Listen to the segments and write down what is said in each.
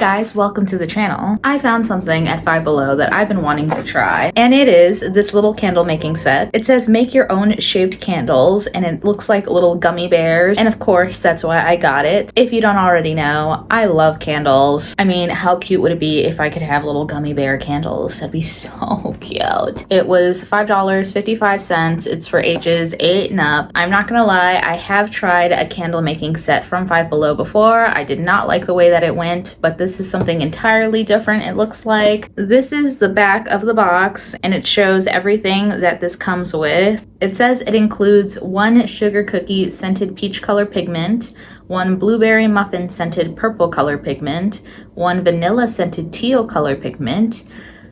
guys, welcome to the channel. I found something at Five Below that I've been wanting to try, and it is this little candle making set. It says make your own shaped candles, and it looks like little gummy bears, and of course that's why I got it. If you don't already know, I love candles. I mean, how cute would it be if I could have little gummy bear candles? That'd be so cute. It was $5.55. It's for ages 8 and up. I'm not gonna lie, I have tried a candle making set from Five Below before. I did not like the way that it went, but this is something entirely different. It looks like this is the back of the box, and it shows everything that this comes with. It says it includes 1 sugar cookie scented peach color pigment, 1 blueberry muffin scented purple color pigment, 1 vanilla scented teal color pigment,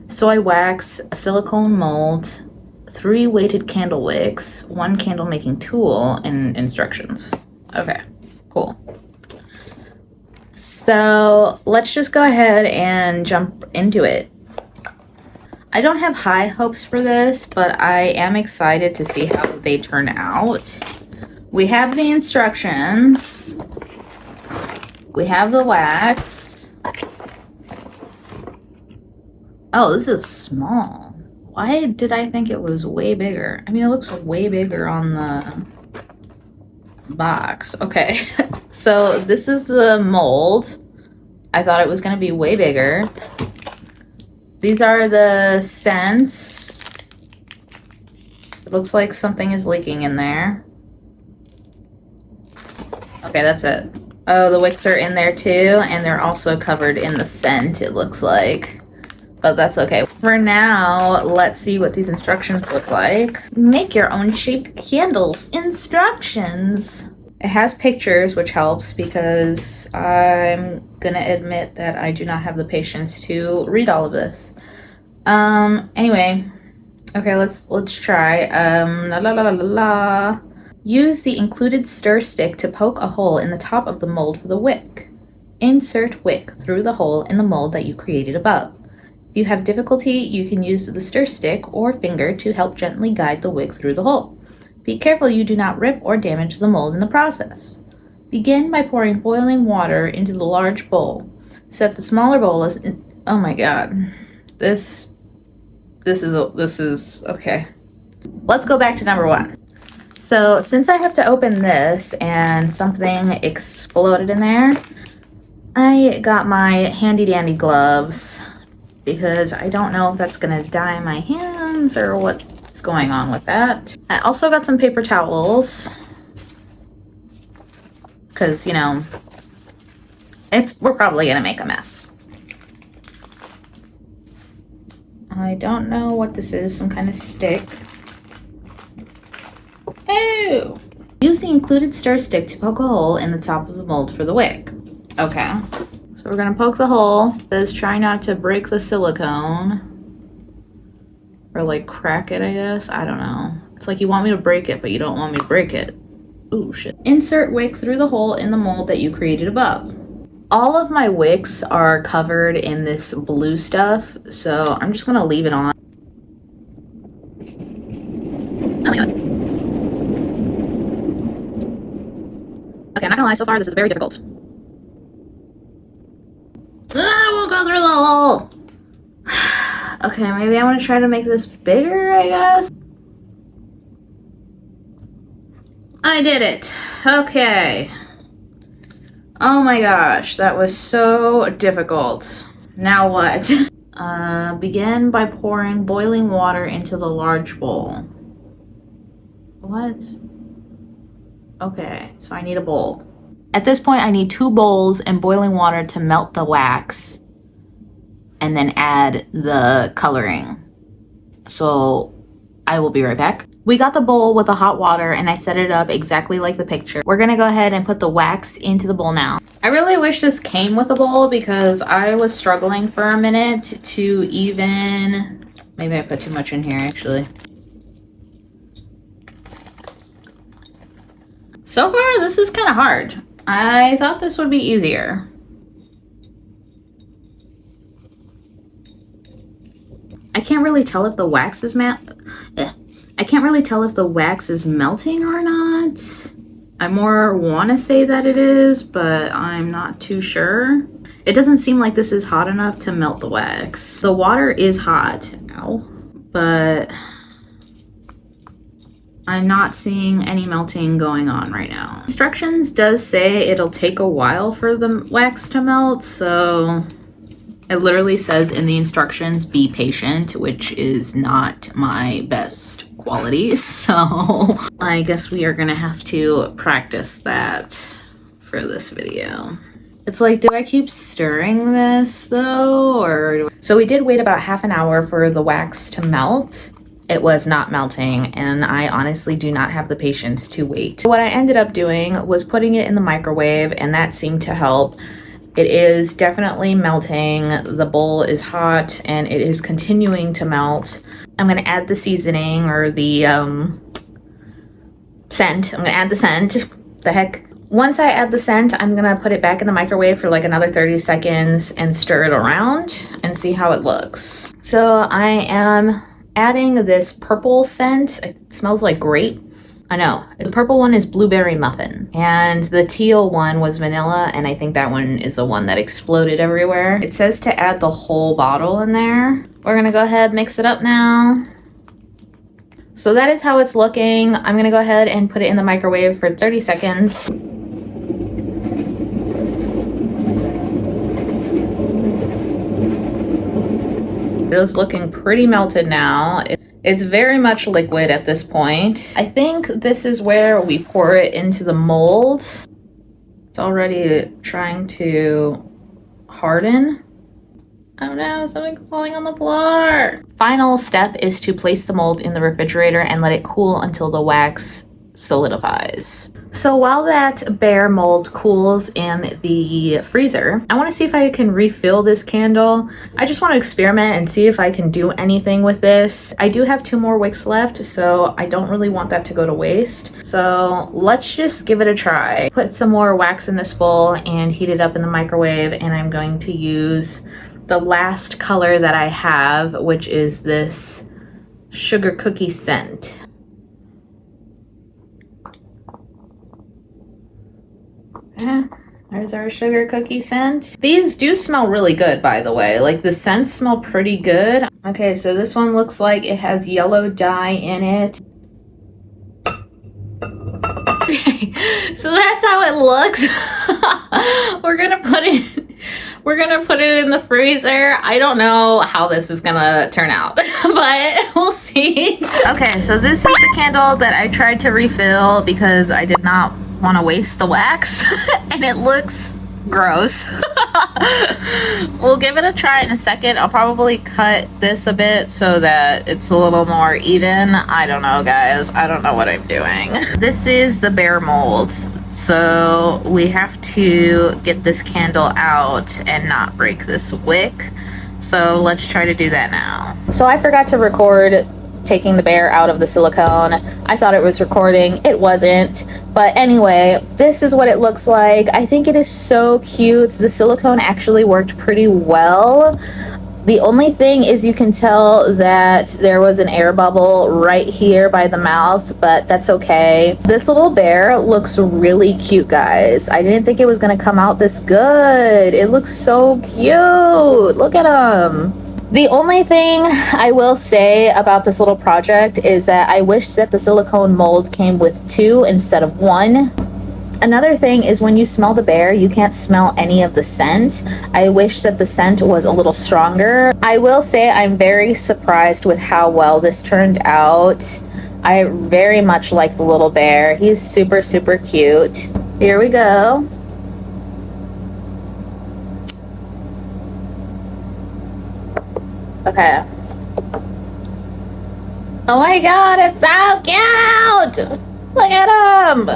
soy wax, a silicone mold, 3 weighted candle wicks, 1 candle making tool, and instructions. Okay, cool. So let's just go ahead and jump into it. I don't have high hopes for this, but I am excited to see how they turn out. We have the instructions. We have the wax. Oh, this is small. Why did I think it was way bigger? I mean, it looks way bigger on the box. Okay, so this is the mold. I thought it was going to be way bigger. These are the scents. It looks like something is leaking in there. Okay, that's it. Oh, the wicks are in there too, and they're also covered in the scent, it looks like. But that's okay. For now, let's see what these instructions look like. Make your own shaped candles. Instructions. It has pictures, which helps because I'm gonna admit that I do not have the patience to read all of this. Anyway, okay, let's try. La la la la la la. Use the included stir stick to poke a hole in the top of the mold for the wick. Insert wick through the hole in the mold that you created above. If you have difficulty, you can use the stir stick or finger to help gently guide the wick through the hole. Be careful you do not rip or damage the mold in the process. Begin by pouring boiling water into the large bowl. Set the smaller bowl as oh my god. This is okay. Let's go back to number 1. So since I have to open this and something exploded in there, I got my handy dandy gloves because I don't know if that's gonna dye my hands or what's going on with that. I also got some paper towels because, you know, we're probably gonna make a mess. I don't know what this is, some kind of stick. Ew! Use the included stir stick to poke a hole in the top of the mold for the wick. Okay, so we're gonna poke the hole. It says try not to break the silicone. Or like crack it, I guess. I don't know. It's like you want me to break it, but you don't want me to break it. Ooh, shit. Insert wick through the hole in the mold that you created above. All of my wicks are covered in this blue stuff, so I'm just gonna leave it on. Oh my god. Okay, I'm not gonna lie, so far this is very difficult. I won't go through the hole! Okay, maybe I want to try to make this bigger, I guess. I did it. Okay. Oh my gosh, that was so difficult. Now what? Begin by pouring boiling water into the large bowl. What? Okay, so I need a bowl. At this point, I need 2 bowls and boiling water to melt the wax and then add the coloring. So I will be right back. We got the bowl with the hot water and I set it up exactly like the picture. We're gonna go ahead and put the wax into the bowl now. I really wish this came with a bowl because I was struggling for a minute to even, maybe I put too much in here actually. So far, this is kind of hard. I thought this would be easier. I can't really tell if the wax is I can't really tell if the wax is melting or not. I more want to say that it is, but I'm not too sure. It doesn't seem like this is hot enough to melt the wax. The water is hot, ow, but I'm not seeing any melting going on right now. Instructions does say it'll take a while for the wax to melt, so it literally says in the instructions, be patient, which is not my best quality, so I guess we are gonna have to practice that for this video. It's like, do I keep stirring this though, or so we did wait about half an hour for the wax to melt. It was not melting, and I honestly do not have the patience to wait. What I ended up doing was putting it in the microwave, and that seemed to help. It is definitely melting. The bowl is hot and it is continuing to melt. I'm gonna add the seasoning or the scent. I'm gonna add the scent. The heck. Once I add the scent, I'm gonna put it back in the microwave for like another 30 seconds and stir it around and see how it looks. So I am adding this purple scent. It smells like grape. I know. The purple one is blueberry muffin, and the teal one was vanilla, and I think that one is the one that exploded everywhere. It says to add the whole bottle in there. We're gonna go ahead, mix it up now. So that is how it's looking. I'm gonna go ahead and put it in the microwave for 30 seconds. It is looking pretty melted now. It's very much liquid at this point. I think this is where we pour it into the mold. It's already trying to harden. Oh no, something's falling on the floor. Final step is to place the mold in the refrigerator and let it cool until the wax solidifies. So while that bear mold cools in the freezer, I want to see if I can refill this candle. I just want to experiment and see if I can do anything with this. I do have 2 more wicks left, so I don't really want that to go to waste. So let's just give it a try. Put some more wax in this bowl and heat it up in the microwave, and I'm going to use the last color that I have, which is this sugar cookie scent. There's our sugar cookie scent. These do smell really good, by the way. Like, the scents smell pretty good. Okay, so this one looks like it has yellow dye in it. Okay, so that's how it looks. We're gonna put it in the freezer. I don't know how this is gonna turn out, but we'll see. Okay, so this is the candle that I tried to refill because I did not want to waste the wax, and it looks gross. We'll give it a try in a second. I'll probably cut this a bit so that it's a little more even. I don't know, guys. I don't know what I'm doing. This is the bear mold, so we have to get this candle out and not break this wick. So let's try to do that now. So I forgot to record taking the bear out of the silicone. I thought it was recording. It wasn't. But anyway, this is what it looks like. I think it is so cute. The silicone actually worked pretty well. The only thing is you can tell that there was an air bubble right here by the mouth, but that's okay. This little bear looks really cute, guys. I didn't think it was gonna come out this good. It looks so cute. Look at him. The only thing I will say about this little project is that I wish that the silicone mold came with 2 instead of 1. Another thing is when you smell the bear, you can't smell any of the scent. I wish that the scent was a little stronger. I will say I'm very surprised with how well this turned out. I very much like the little bear. He's super, super cute. Here we go. Okay. Oh my god, it's so cute! Look at him!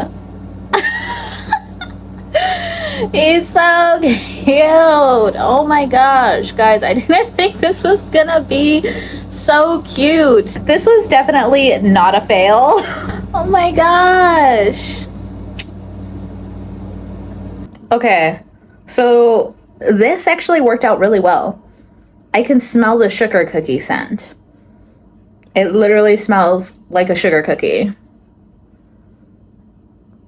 He's so cute! Oh my gosh, guys, I didn't think this was gonna be so cute. This was definitely not a fail. Oh my gosh. Okay, so this actually worked out really well. I can smell the sugar cookie scent. It literally smells like a sugar cookie.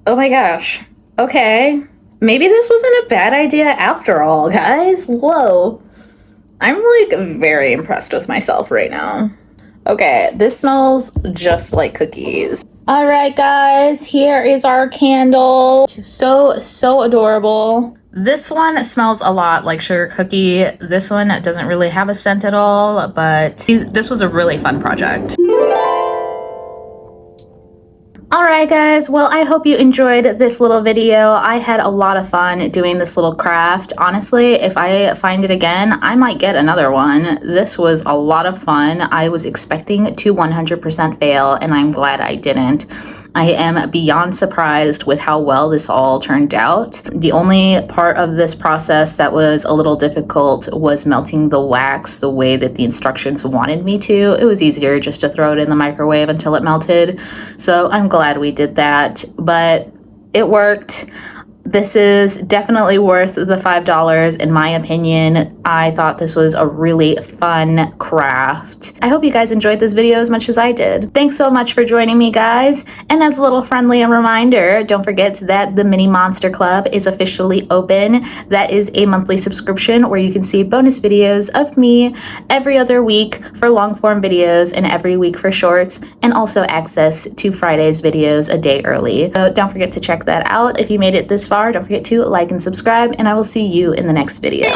Oh my gosh. Okay. maybe this wasn't a bad idea after all, guys. Whoa. I'm like very impressed with myself right now. Okay, this smells just like cookies. All right, guys, here is our candle. So adorable. This one smells a lot like sugar cookie. This one doesn't really have a scent at all, but this was a really fun project. Alright guys, well I hope you enjoyed this little video. I had a lot of fun doing this little craft. Honestly, if I find it again, I might get another one. This was a lot of fun. I was expecting to 100% fail and I'm glad I didn't. I am beyond surprised with how well this all turned out. The only part of this process that was a little difficult was melting the wax the way that the instructions wanted me to. It was easier just to throw it in the microwave until it melted. So I'm glad we did that, but it worked. This is definitely worth the $5 in my opinion. I thought this was a really fun craft. I hope you guys enjoyed this video as much as I did. Thanks so much for joining me, guys. And as a little friendly reminder, don't forget that the Mini Monster Club is officially open. That is a monthly subscription where you can see bonus videos of me every other week for long form videos and every week for shorts, and also access to Friday's videos a day early. So don't forget to check that out. If you made it this far, don't forget to like and subscribe, and I will see you in the next video.